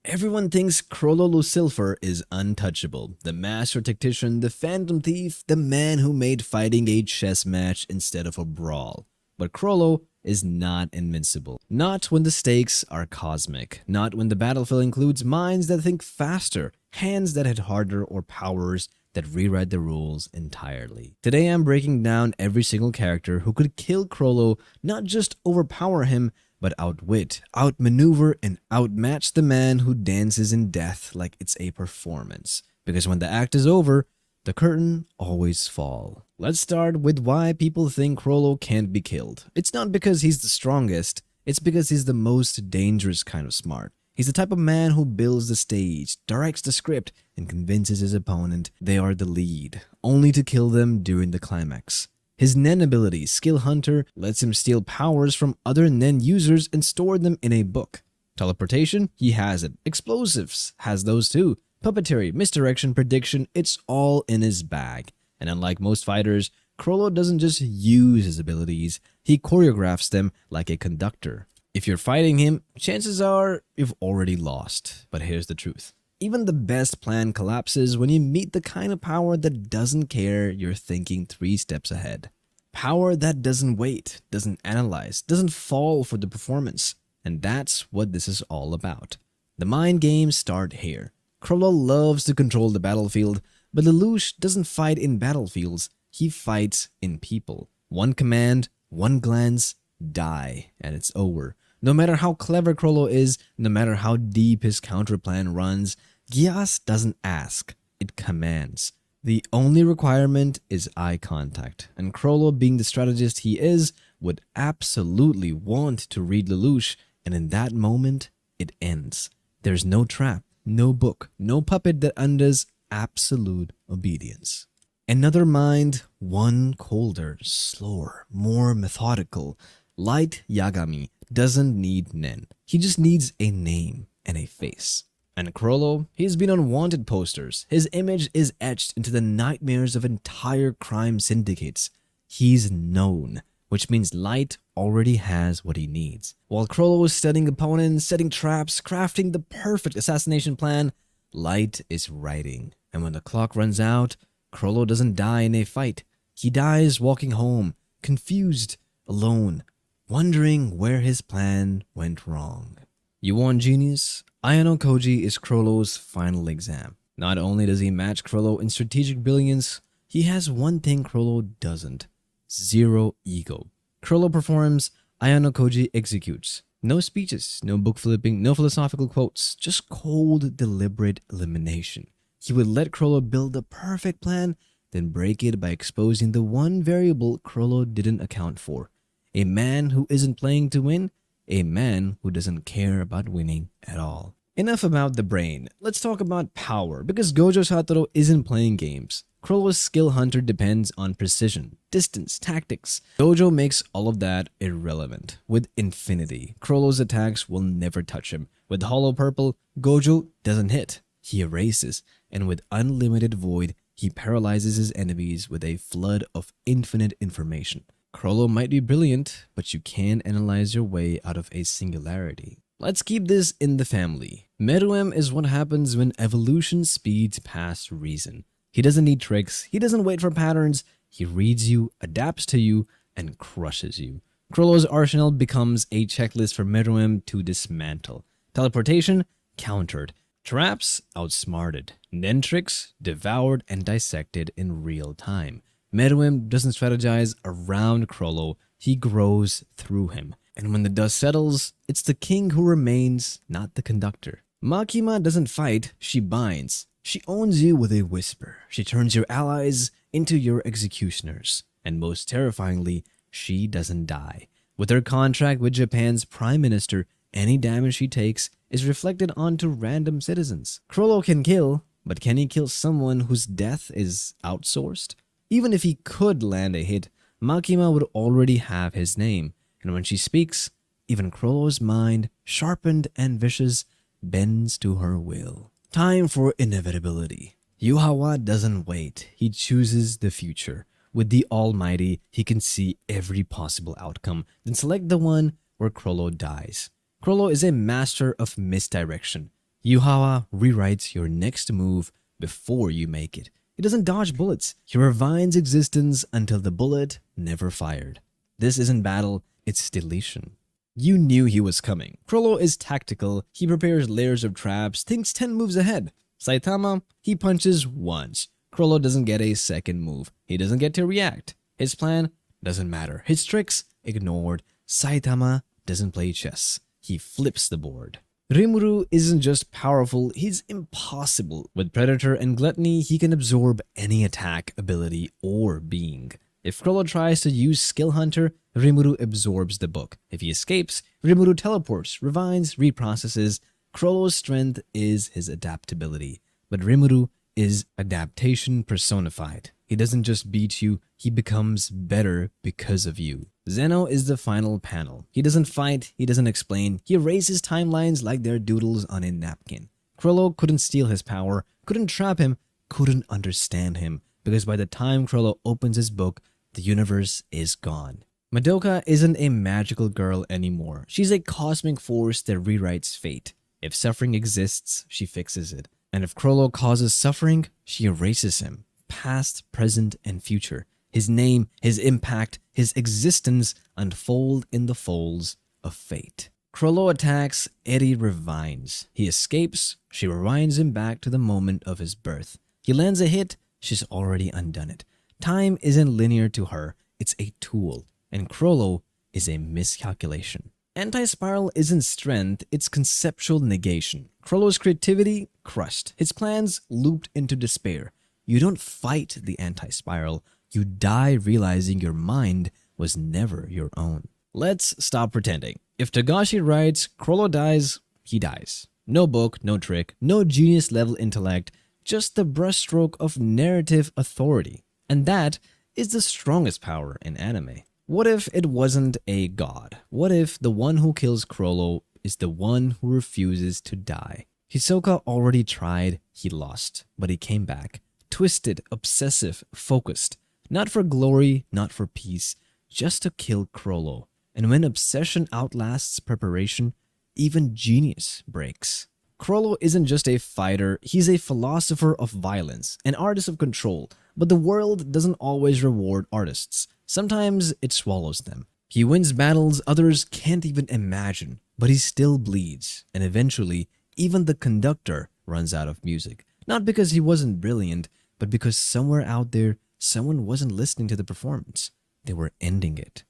Everyone thinks Chrollo Lucilfer is untouchable, the master tactician, the phantom thief, the man who made fighting a chess match instead of a brawl. But Chrollo is not invincible. Not when the stakes are cosmic, not when the battlefield includes minds that think faster, hands that hit harder, or powers that rewrite the rules entirely. Today I'm breaking down every single character who could kill Chrollo, not just overpower him, but outwit, outmaneuver, and outmatch the man who dances in death like it's a performance. Because when the act is over, the curtain always falls. Let's start with why people think Chrollo can't be killed. It's not because he's the strongest, it's because he's the most dangerous kind of smart. He's the type of man who builds the stage, directs the script, and convinces his opponent they are the lead, only to kill them during the climax. His Nen ability, Skill Hunter, lets him steal powers from other Nen users and store them in a book. Teleportation, he has it. Explosives, has those too. Puppetry, misdirection, prediction, it's all in his bag. And unlike most fighters, Chrollo doesn't just use his abilities, he choreographs them like a conductor. If you're fighting him, chances are you've already lost. But here's the truth. Even the best plan collapses when you meet the kind of power that doesn't care you're thinking 3 steps ahead. Power that doesn't wait, doesn't analyze, doesn't fall for the performance. And that's what this is all about. The mind games start here. Chrollo loves to control the battlefield, but Lelouch doesn't fight in battlefields, he fights in people. One command, one glance, die, and it's over. No matter how clever Chrollo is, no matter how deep his counterplan runs, Gias doesn't ask, it commands. The only requirement is eye contact, and Chrollo, being the strategist he is, would absolutely want to read Lelouch, and in that moment, it ends. There's no trap, no book, no puppet that undoes absolute obedience. Another mind, one colder, slower, more methodical. Light Yagami doesn't need Nen. He just needs a name and a face. And Chrollo, he's been on wanted posters. His image is etched into the nightmares of entire crime syndicates. He's known, which means Light already has what he needs. While Chrollo is studying opponents, setting traps, crafting the perfect assassination plan, Light is writing. And when the clock runs out, Chrollo doesn't die in a fight. He dies walking home, confused, alone, wondering where his plan went wrong. You want genius? Ayano Koji is Chrollo's final exam. Not only does he match Chrollo in strategic brilliance, he has one thing Chrollo doesn't. Zero ego. Chrollo performs, Ayano Koji executes. No speeches, no book flipping, no philosophical quotes, just cold, deliberate elimination. He would let Chrollo build the perfect plan, then break it by exposing the one variable Chrollo didn't account for. A man who isn't playing to win, a man who doesn't care about winning at all. Enough about the brain, let's talk about power, because Gojo Satoru isn't playing games. Chrollo's Skill Hunter depends on precision, distance, tactics. Gojo makes all of that irrelevant. With Infinity, Chrollo's attacks will never touch him. With Hollow Purple, Gojo doesn't hit, he erases. And with Unlimited Void, he paralyzes his enemies with a flood of infinite information. Chrollo might be brilliant, but you can't analyze your way out of a singularity. Let's keep this in the family. Meruem is what happens when evolution speeds past reason. He doesn't need tricks, he doesn't wait for patterns, he reads you, adapts to you, and crushes you. Chrollo's arsenal becomes a checklist for Meruem to dismantle. Teleportation, countered. Traps, outsmarted. Nen tricks, devoured and dissected in real time. Meruem doesn't strategize around Chrollo, he grows through him. And when the dust settles, it's the king who remains, not the conductor. Makima doesn't fight, she binds. She owns you with a whisper. She turns your allies into your executioners. And most terrifyingly, she doesn't die. With her contract with Japan's prime minister, any damage she takes is reflected onto random citizens. Chrollo can kill, but can he kill someone whose death is outsourced? Even if he could land a hit, Makima would already have his name, and when she speaks, even Chrollo's mind, sharpened and vicious, bends to her will. Time for inevitability. Yuhawa doesn't wait, he chooses the future. With the Almighty, he can see every possible outcome, then select the one where Chrollo dies. Chrollo is a master of misdirection. Yuhawa rewrites your next move before you make it. He doesn't dodge bullets. He refines existence until the bullet never fired. This isn't battle, it's deletion. You knew he was coming. Chrollo is tactical. He prepares layers of traps, thinks 10 moves ahead. Saitama, he punches once. Chrollo doesn't get a second move. He doesn't get to react. His plan doesn't matter. His tricks ignored. Saitama doesn't play chess. He flips the board. Rimuru isn't just powerful, he's impossible. With Predator and Gluttony, he can absorb any attack, ability, or being. If Chrollo tries to use Skill Hunter, Rimuru absorbs the book. If he escapes, Rimuru teleports, revines, reprocesses. Chrollo's strength is his adaptability, but Rimuru is adaptation personified. He doesn't just beat you, he becomes better because of you. Zeno is the final panel. He doesn't fight, he doesn't explain, he erases timelines like they're doodles on a napkin. Chrollo couldn't steal his power, couldn't trap him, couldn't understand him, because by the time Chrollo opens his book, the universe is gone. Madoka isn't a magical girl anymore. She's a cosmic force that rewrites fate. If suffering exists, she fixes it. And if Chrollo causes suffering, she erases him. Past, present, and future. His name, his impact, his existence unfold in the folds of fate. Chrollo attacks, Eri revines. He escapes, she rewinds him back to the moment of his birth. He lands a hit, she's already undone it. Time isn't linear to her, it's a tool. And Chrollo is a miscalculation. Anti-spiral isn't strength, it's conceptual negation. Chrollo's creativity, crushed. His plans looped into despair. You don't fight the anti-spiral, you die realizing your mind was never your own. Let's stop pretending. If Togashi writes, Chrollo dies, he dies. No book, no trick, no genius level intellect, just the brushstroke of narrative authority. And that is the strongest power in anime. What if it wasn't a god? What if the one who kills Chrollo is the one who refuses to die? Hisoka already tried, he lost, but he came back. Twisted, obsessive, focused. Not for glory, not for peace, just to kill Chrollo. And when obsession outlasts preparation, even genius breaks. Chrollo isn't just a fighter, he's a philosopher of violence, an artist of control. But the world doesn't always reward artists. Sometimes it swallows them. He wins battles others can't even imagine, but he still bleeds. And eventually, even the conductor runs out of music. Not because he wasn't brilliant, but because somewhere out there, someone wasn't listening to the performance. They were ending it.